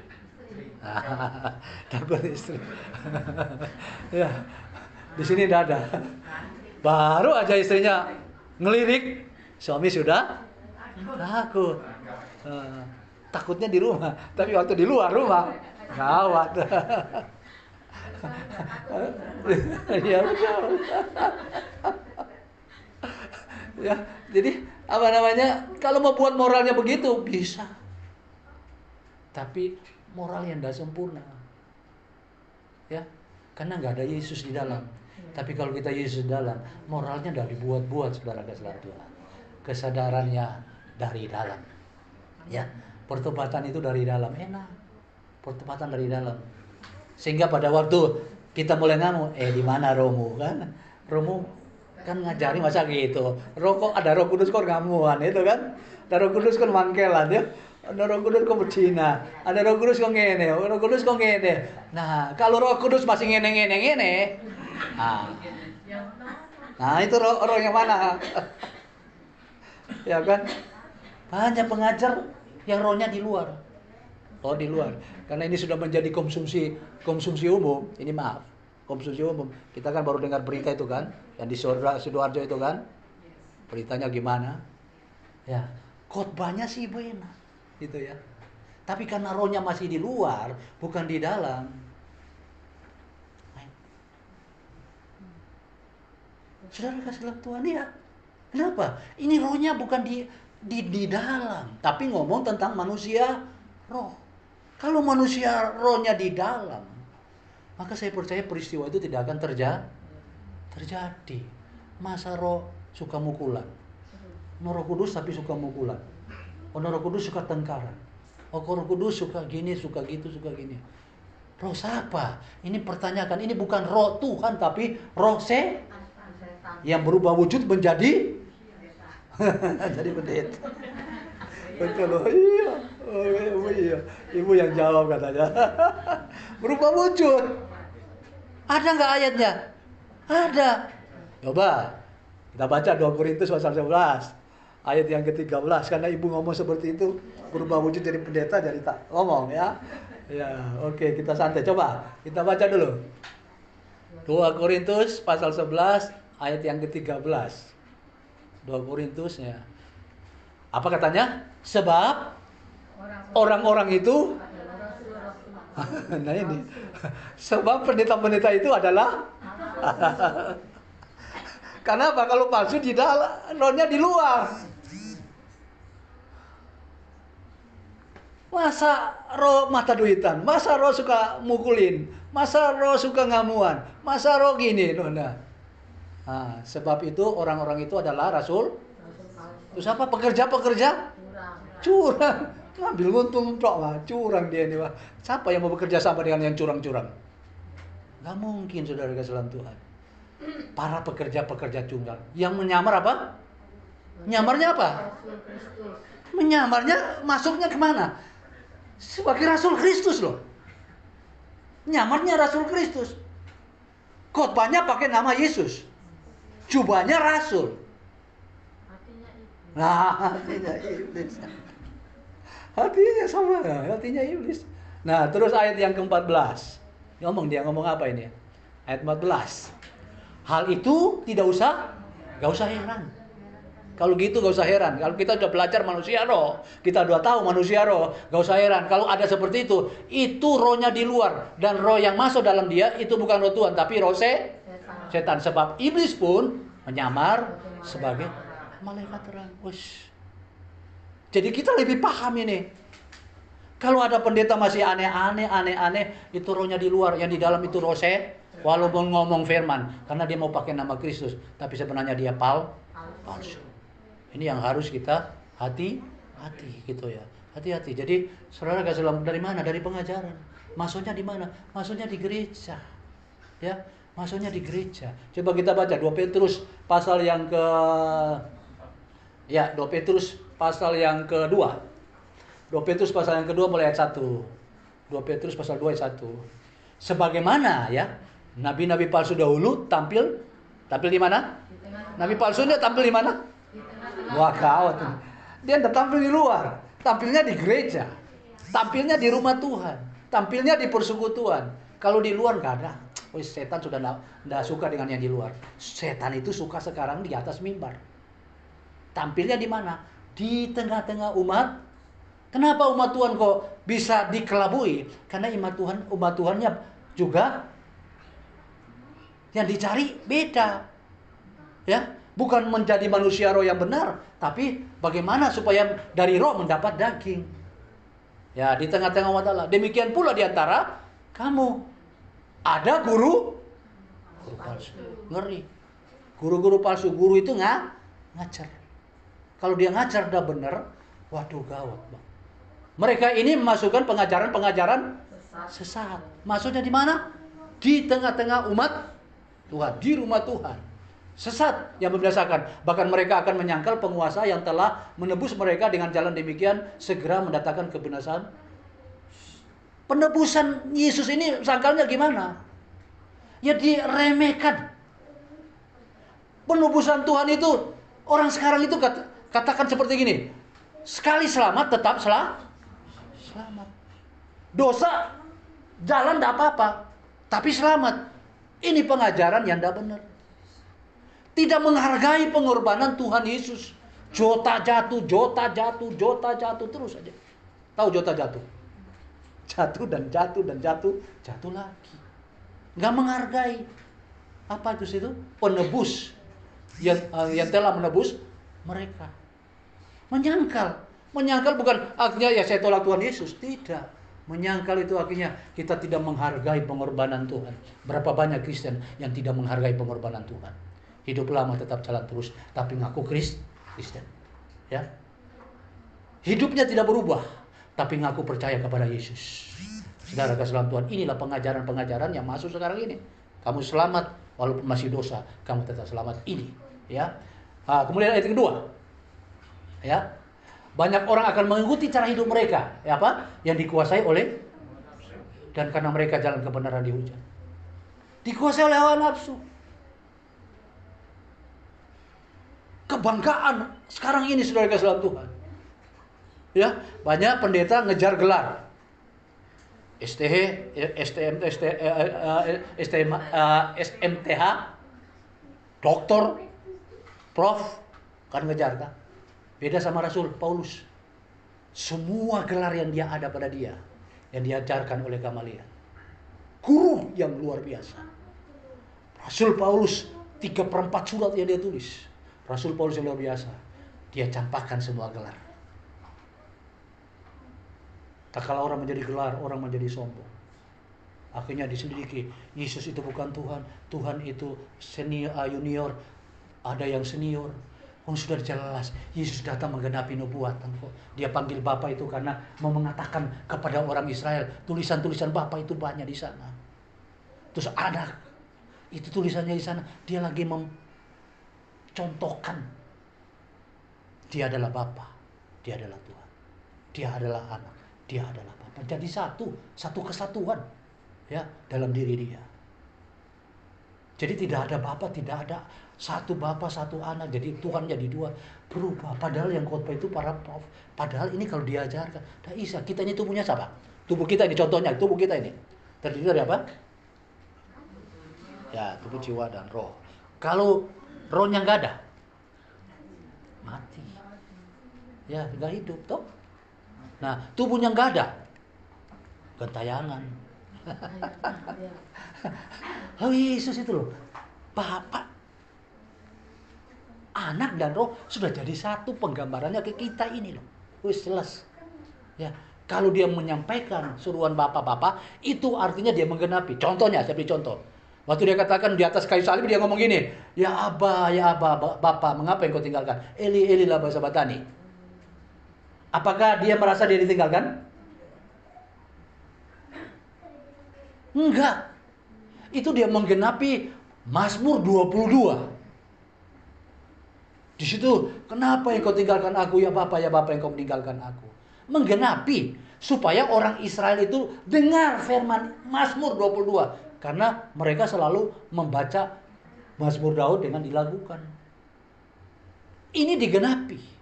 Takut istri. Ya, di sini tidak ada. Baru aja istrinya ngelirik, suami sudah takut. Takutnya di rumah, tapi waktu di luar rumah, gawat. Ya, ya, jadi apa namanya? Kalau mau buat moralnya begitu bisa. Tapi moral yang tidak sempurna, ya, karena nggak ada Yesus di dalam. Tapi kalau kita Yesus di dalam, moralnya tidak dibuat-buat, saudara-saudara Tuhan. Kesadarannya dari dalam, ya, pertobatan itu dari dalam, enak, pertobatan dari dalam. Sehingga pada waktu kita mulai ngamuk, di mana rohmu kan? Rohmu kan ngajari masa gitu. Kok ada Roh Kudus kok ngamuan itu kan? Ada Roh Kudus kok mangkelan ya. Ada Roh Kudus kok berzina, ada Roh Kudus kok ngene, Roh Kudus kok ngene. Nah, kalau Roh Kudus masih ngene. Nah, itu roh yang mana? Ya kan? Banyak pengajar yang rohnya di luar. Oh, di luar. Karena ini sudah menjadi konsumsi umum. Ini maaf, konsumsi umum. Kita kan baru dengar berita itu kan, yang di Sidoarjo itu kan. Beritanya gimana? Ya, khotbahnya sih enak. Gitu ya. Tapi karena rohnya masih di luar, bukan di dalam. Saudara kasih Tuhan ya. Kenapa? Ini rohnya bukan di dalam, tapi ngomong tentang manusia roh. Kalau manusia rohnya di dalam, maka saya percaya peristiwa itu tidak akan terjadi. Masa roh suka mukulan? Roh Kudus tapi suka mukulan. Roh Kudus suka tengkaran. Roh Kudus suka gini, suka gitu, suka gini. Roh siapa? Ini pertanyakan. Ini bukan roh Tuhan, tapi roh yang berubah wujud menjadi jadi pendeta. Betul loh. Iya. Oh, iya. Ibu yang jawab katanya. Berubah wujud. Ada nggak ayatnya? Ada. Coba kita baca 2 Korintus pasal 11. Ayat yang ke-13, karena ibu ngomong seperti itu, berubah wujud jadi pendeta, jadi tak ngomong ya. Ya, oke, kita santai. Coba kita baca dulu. 2 Korintus pasal 11 ayat yang ke-13. 2 Korintus ya. Apa katanya? Sebab orang-orang itu nah ini. Sebab pendeta-pendeta itu adalah Karena apa? Kalau palsu di dalam, rohnya di luar. Masa roh mata duitan, masa roh suka mukulin, masa roh suka ngamuan, masa roh gini, Nona. Nah, sebab itu orang-orang itu adalah rasul. Terus apa? Pekerja-pekerja curang. Ngambil untung tok mah, curang dia ini mah. Siapa yang mau bekerja sama dengan yang curang-curang? Gak mungkin, saudara kasih Tuhan. Para pekerja-pekerja curang yang menyamar apa? Nyamarnya apa? Menyamarnya masuknya kemana? Sebagai Rasul Kristus loh. Nyamarnya Rasul Kristus. Khotbahnya pakai nama Yesus. Jubahnya Rasul. Nah, hatinya iblis. Hatinya sama, hatinya iblis. Nah, terus ayat yang ke-14. Dia ngomong apa ini? Ayat 14. Hal itu gak usah heran. Kalau gitu gak usah heran. Kalau kita sudah belajar manusia roh, kita sudah tahu manusia roh, gak usah heran. Kalau ada seperti itu rohnya di luar. Dan roh yang masuk dalam dia, itu bukan roh Tuhan, tapi roh setan. Sebab iblis pun menyamar sebagai malaikat terang. Ush. Jadi kita lebih paham ini. Kalau ada pendeta masih aneh, itu rohnya di luar. Yang di dalam itu roh walaupun ngomong firman. Karena dia mau pakai nama Kristus. Tapi sebenarnya dia palsu. Ini yang harus kita hati-hati gitu ya. Hati-hati. Jadi saudara kasih lampu dari mana? Dari pengajaran. Maksudnya di mana? Maksudnya di gereja. Ya, maksudnya di gereja. Coba kita baca 2 Petrus pasal yang ke 2 Petrus pasal yang kedua. 2 Petrus pasal yang kedua mulai ayat 1. 2 Petrus pasal 2 ayat 1. Sebagaimana ya, nabi-nabi palsu dahulu tampil di mana? Nabi palsu dia tampil di mana? Wah, kawat. Dia tidak tampil di luar. Tampilnya di gereja. Tampilnya di rumah Tuhan. Tampilnya di persekutuan. Kalau di luar nggak ada. Setan sudah tidak suka dengan yang di luar. Setan itu suka sekarang di atas mimbar. Tampilnya di mana? Di tengah-tengah umat. Kenapa umat Tuhan kok bisa dikelabui? Karena umat Tuhannya juga yang dicari beda. Ya, bukan menjadi manusia roh yang benar, tapi bagaimana supaya dari roh mendapat daging. Ya, di tengah-tengah umat Allah. Demikian pula di antara kamu ada guru palsu. Ngeri. Guru-guru palsu, guru itu ngajar. Kalau dia ngajar udah benar, waduh gawat, Bang. Mereka ini memasukkan pengajaran-pengajaran sesat. Maksudnya di mana? Di tengah-tengah umat Tuhan, di rumah Tuhan. Sesat yang membinasakan. Bahkan mereka akan menyangkal penguasa yang telah menebus mereka dengan jalan demikian segera mendatangkan kebinasaan. Penebusan Yesus ini sangkalnya gimana? Ya diremehkan. Penebusan Tuhan itu, orang sekarang itu katakan seperti gini. Sekali selamat tetap selamat. Dosa jalan tidak apa-apa, tapi selamat. Ini pengajaran yang tidak benar. Tidak menghargai pengorbanan Tuhan Yesus. Jota jatuh terus saja. Tahu jota jatuh? Jatuh dan jatuh lagi. Nggak menghargai. Apa itu situ? Penebus yang telah menebus mereka. Menyangkal bukan akhirnya ya saya tolak Tuhan Yesus. Tidak. Menyangkal itu akhirnya kita tidak menghargai pengorbanan Tuhan. Berapa banyak Kristen yang tidak menghargai pengorbanan Tuhan. Hidup lama tetap jalan terus, tapi ngaku Kristen. Ya. Hidupnya tidak berubah, tapi ngaku percaya kepada Yesus. Saudara kasih Tuhan, inilah pengajaran-pengajaran yang masuk sekarang ini. Kamu selamat walaupun masih dosa, kamu tetap selamat ini. Ya. Kemudian ayat kedua. Ya. Banyak orang akan mengikuti cara hidup mereka, ya apa? Yang dikuasai oleh dan karena mereka jalan kebenaran dihujat. Dikuasai oleh hawa nafsu. Kebanggaan sekarang ini saudara kasih Tuhan. Ya, banyak pendeta ngejar gelar. SMTH, doktor, prof, kan ngejar kan? Beda sama Rasul Paulus. Semua gelar yang dia ada pada dia, yang diajarkan oleh Gamaliel. Guru yang luar biasa. Rasul Paulus 3/4 surat yang dia tulis. Rasul Paulus yang luar biasa. Dia campakkan semua gelar. Tak kala orang menjadi gelar, orang menjadi sombong. Akhirnya diselidiki, Yesus itu bukan Tuhan. Tuhan itu senior, junior, ada yang senior. Sudah jelas, Yesus datang menggenapi nubuatan kok. Dia panggil Bapa itu karena mau mengatakan kepada orang Israel, tulisan-tulisan Bapa itu banyak di sana. Terus anak, itu tulisannya di sana, dia lagi contohkan. Dia adalah Bapa, dia adalah Tuhan. Dia adalah anak, dia adalah Bapa. Jadi satu kesatuan ya dalam diri dia. Jadi tidak ada Bapa, tidak ada satu Bapa, satu anak. Jadi Tuhan jadi dua, berubah. Padahal yang khotbah itu para prof. Padahal ini kalau diajarkan, dah bisa. Kita ini tubuhnya siapa? Tubuh kita ini contohnya, tubuh kita ini terdiri dari apa? Ya, tubuh, jiwa, dan roh. Kalau rohnya nggak ada, mati. Ya, nggak hidup, toh. Nah, tubuhnya nggak ada, gentayangan. Oh, Yesus itu loh, Bapa, Anak dan Roh sudah jadi satu penggambarannya ke kita ini loh. Wis jelas. Ya, kalau dia menyampaikan suruhan Bapa, itu artinya dia menggenapi. Contohnya, saya beri contoh. Waktu dia katakan di atas kayu salib, dia ngomong gini, ya Abba, Bapa, mengapa engkau tinggalkan? Eli, Eli lama sabatani. Apakah dia merasa dia ditinggalkan? Enggak. Itu dia menggenapi Mazmur 22. Di situ, kenapa engkau tinggalkan aku, ya Bapa engkau meninggalkan aku. Menggenapi supaya orang Israel itu dengar firman Mazmur 22. Karena mereka selalu membaca Mazmur Daud dengan dilagukan. Ini digenapi.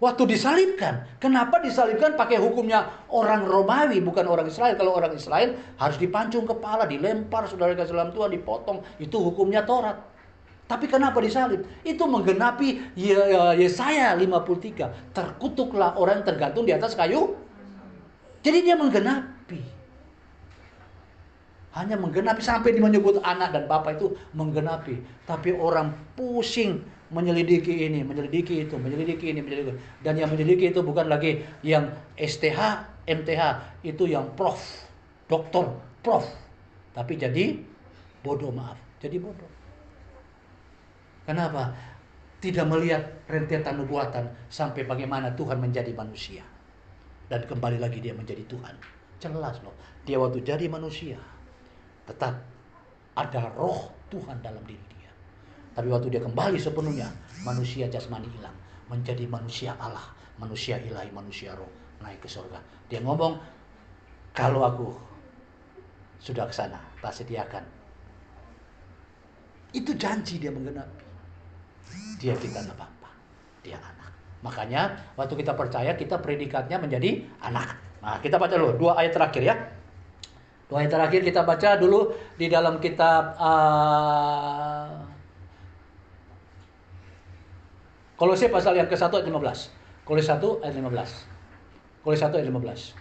Waktu disalibkan, kenapa disalibkan pakai hukumnya orang Romawi, bukan orang Israel? Kalau orang Israel harus dipancung kepala, dilempar, saudara kasih dalam Tuhan, dipotong. Itu hukumnya Taurat. Tapi kenapa disalib? Itu menggenapi Yesaya 53. Terkutuklah orang yang tergantung di atas kayu. Jadi dia menggenapi. Hanya menggenapi sampai dia menyebut anak dan Bapa itu menggenapi. Tapi orang pusing menyelidiki ini, menyelidiki itu, menyelidiki ini, menyelidiki. Dan yang menyelidiki itu bukan lagi yang STH, MTH. Itu yang prof, doktor, prof. Tapi jadi bodoh, maaf. Jadi bodoh. Kenapa? Tidak melihat rentetan nubuatan sampai bagaimana Tuhan menjadi manusia. Dan kembali lagi dia menjadi Tuhan. Jelas loh. Dia waktu jadi manusia, tetap ada roh Tuhan dalam diri dia. Tapi waktu dia kembali sepenuhnya, manusia jasmani hilang. Menjadi manusia Allah, manusia ilahi, manusia roh. Naik ke surga. Dia ngomong, kalau aku sudah ke sana, tak sediakan. Itu janji dia menggenapi. Dia kita adalah Bapa, dia anak. Makanya waktu kita percaya, kita predikatnya menjadi anak. Nah, kita baca dulu 2 ayat terakhir ya. 2 ayat terakhir kita baca dulu di dalam kitab Kolose pasal yang ke-1 ayat 15. Kolose 1 ayat 15. Kolose 1 ayat 15.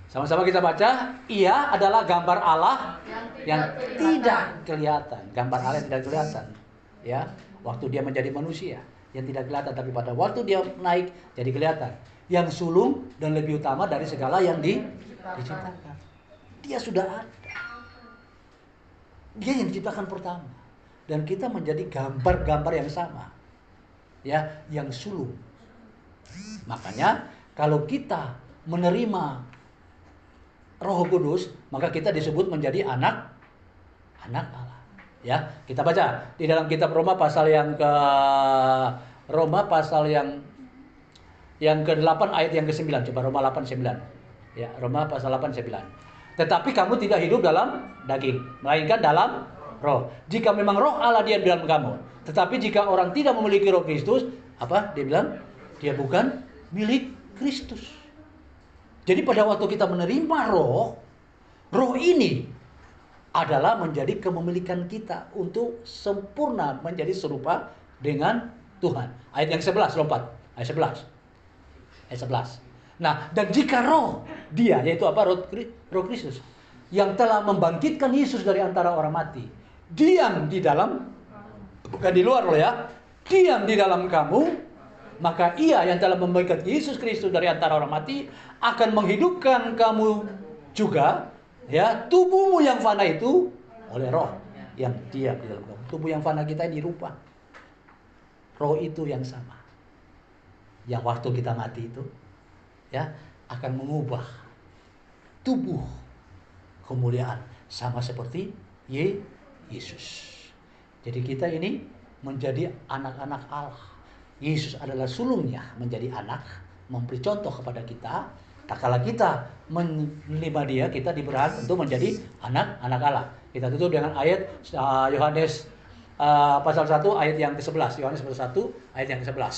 Sama-sama kita baca, ia adalah gambar Allah yang tidak kelihatan. Gambar Allah yang tidak kelihatan. Ya, waktu dia menjadi manusia yang tidak kelihatan, tapi pada waktu dia naik jadi kelihatan. Yang sulung dan lebih utama dari segala yang diciptakan. Dia sudah ada. Dia yang diciptakan pertama. Dan kita menjadi gambar-gambar yang sama. Ya, yang sulung. Makanya kalau kita menerima Roh Kudus, maka kita disebut menjadi anak Allah. Ya, kita baca di dalam kitab Roma pasal yang ke-8 ayat yang ke-9. Coba Roma 8:9. Ya, Roma pasal 8:9. Tetapi kamu tidak hidup dalam daging, melainkan dalam roh. Jika memang roh Allah diam dalam kamu. Tetapi jika orang tidak memiliki roh Kristus, apa? Dia bilang, dia bukan milik Kristus. Jadi pada waktu kita menerima roh ini adalah menjadi kepemilikan kita untuk sempurna menjadi serupa dengan Tuhan. Ayat yang 11, lompat. Ayat 11. Ayat 11. Nah, dan jika roh yaitu apa? Roh Kristus yang telah membangkitkan Yesus dari antara orang mati, diam di dalam, bukan di luar loh ya, diam di dalam kamu, maka Ia yang telah membangkitkan Yesus Kristus dari antara orang mati akan menghidupkan kamu juga, ya, tubuhmu yang fana itu oleh Roh yang diam di dalam kamu. Tubuh yang fana kita ini rupa, Roh itu yang sama, yang waktu kita mati itu, ya, akan mengubah tubuh kemuliaan sama seperti Yesus. Jadi kita ini menjadi anak-anak Allah. Yesus adalah sulungnya menjadi anak, memberi contoh kepada kita. Tak kala kita menerima Dia, kita diberi untuk menjadi anak-anak Allah. Kita tutup dengan ayat Yohanes pasal 1 ayat yang ke-11. Yohanes pasal 1 ayat yang ke-11.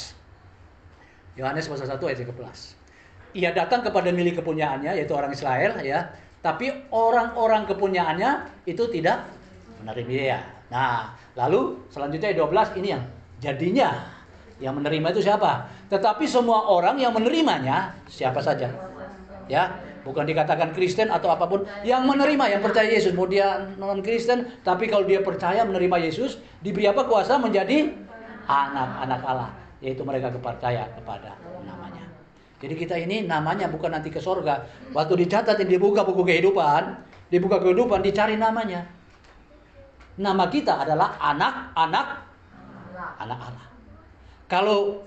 Yohanes pasal 1 ayat yang ke-11. Ia datang kepada milik kepunyaannya, yaitu orang Israel, ya. Tapi orang-orang kepunyaannya itu tidak menerima Dia. Nah, lalu selanjutnya ayat 12 ini yang jadinya yang menerima itu siapa? Tetapi semua orang yang menerimanya, siapa saja, ya, bukan dikatakan Kristen atau apapun, yang menerima, yang percaya Yesus. Mau dia non Kristen, tapi kalau dia percaya menerima Yesus, diberi apa? Kuasa menjadi anak-anak Allah, yaitu mereka percaya kepada namanya. Jadi kita ini namanya bukan nanti ke sorga. Waktu dicatat, dibuka buku kehidupan, dicari namanya. Nama kita adalah anak-anak Allah. Kalau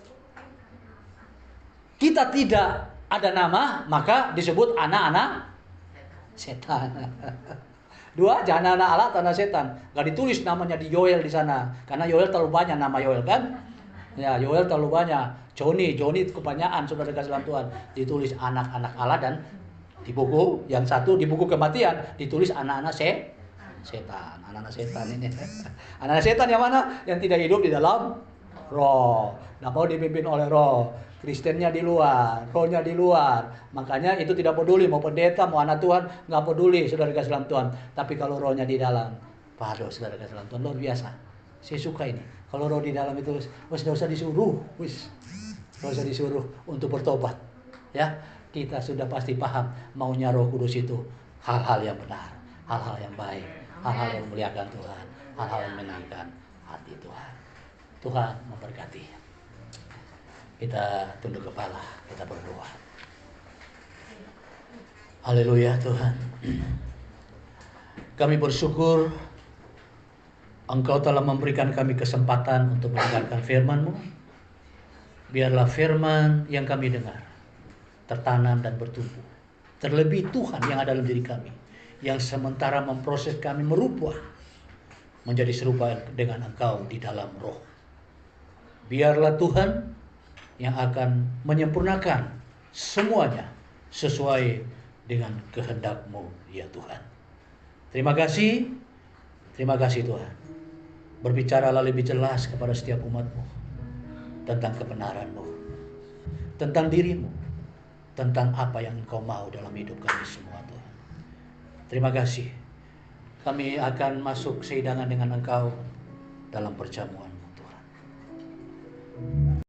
kita tidak ada nama, maka disebut anak-anak setan. Dua, jangan anak Allah atau anak setan. Gak ditulis namanya di Yoel di sana, karena Yoel terlalu banyak nama Yoel kan? Ya, Yoel terlalu banyak. Joni kebanyakan, saudara kasih dalam Tuhan. Ditulis anak-anak Allah, dan di buku yang satu, di buku kematian ditulis anak-anak setan. Anak-anak setan ini. Anak-anak setan yang mana? Yang tidak hidup di dalam Roh. Nah, mau dipimpin oleh Roh. Kristennya di luar, rohnya di luar. Makanya itu tidak peduli mau pendeta, mau anak Tuhan, nggak peduli, saudara kasih dalam Tuhan. Tapi kalau rohnya di dalam, waduh, saudara kasih dalam Tuhan, luar biasa. Saya suka ini. Kalau roh di dalam itu, nggak usah disuruh, nggak usah disuruh untuk bertobat. Ya, kita sudah pasti paham maunya Roh Kudus itu hal-hal yang benar, hal-hal yang baik, hal-hal yang memuliakan Tuhan, hal-hal yang menyenangkan hati Tuhan. Tuhan memberkati. Kita tunduk kepala, kita berdoa. Haleluya Tuhan. Kami bersyukur Engkau telah memberikan kami kesempatan untuk mendengarkan firman-Mu. Biarlah firman yang kami dengar tertanam dan bertumbuh. Terlebih Tuhan yang ada dalam diri kami, yang sementara memproses kami merubah menjadi serupa dengan Engkau di dalam roh. Biarlah Tuhan yang akan menyempurnakan semuanya sesuai dengan kehendak-Mu, ya Tuhan. Terima kasih Tuhan. Berbicaralah lebih jelas kepada setiap umat-Mu tentang kebenaran-Mu, tentang diri-Mu, tentang apa yang Engkau mau dalam hidup kami semua, Tuhan. Terima kasih. Kami akan masuk seidangan dengan Engkau dalam perjamuan-Mu, Tuhan.